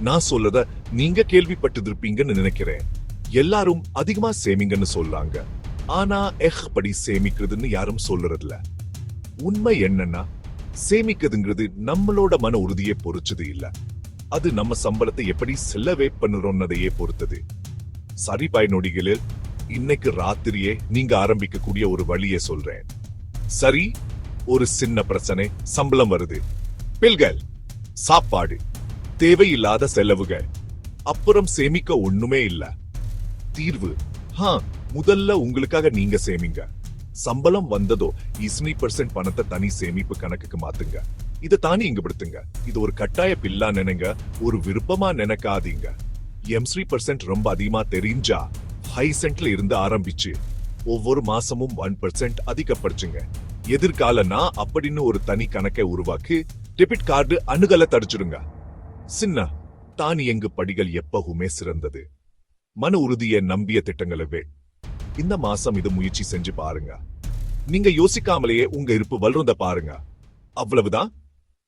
நான் சொல்லத நீங்க கேள்விப்பட்டிருப்பீங்கன்னு நினைக்கிறேன். எல்லாரும் அதிகமா சேமிங்கன்னு சொல்றாங்க. ஆனா படி சேமிக்கிறதுன்னு யாரும் சொல்றதில்ல. உண்மை என்னன்னா, சேமிக்கிறதுங்கிறது நம்மளோட மன உறுதியை பொறுச்சது இல்ல. அது நம்ம சம்பளத்தை எப்படி செலவே பண்ணுறோன்னதையே பொறுத்தது. சரி பயனொடிகளில் இன்னைக்கு ராத்திரியே நீங்க ஆரம்பிக்கக்கூடிய ஒரு வழியை சொல்றேன். சரி, ஒரு சின்ன பிரச்சனை, சம்பளம் வருது, பில்கள், சாப்பாடு, தேவையில்லாத செலவுகள், அப்புறம் சேமிக்க ஒண்ணுமே இல்ல. தீர்வு, முதல்ல உங்களுக்காக நீங்க சேமிங்க. சம்பளம் வந்ததோ 20% பணத்தை தனி சேமிப்பு கணக்குக்கு மாத்துங்க. இதை தானே இங்க படுத்துங்க. இது ஒரு கட்டாய பில்லா நினைங்க, ஒரு விருப்பமா நினைக்காதீங்க. 3% ரொம்ப அதிகமா தெரிஞ்சா 5 சென்ட்ல இருந்து ஆரம்பிச்சு ஒவ்வொரு மாசமும் 1% அதிகப்படுச்சுங்க. எதிர்காலனா அப்படின்னு ஒரு தனி கணக்கை உருவாக்கி டெபிட் கார்டு அணுகல தடுச்சிடுங்க. சின்ன தானியங்கு படிகள் எப்பவுமே சிறந்தது. மன உறுதியை நம்பிய திட்டங்களவே இந்த மாசம் இது முயற்சி செஞ்சு பாருங்க. நீங்க யோசிக்காமலேயே உங்க இருப்பு வளர்ந்த பாருங்க. அவ்வளவுதான்.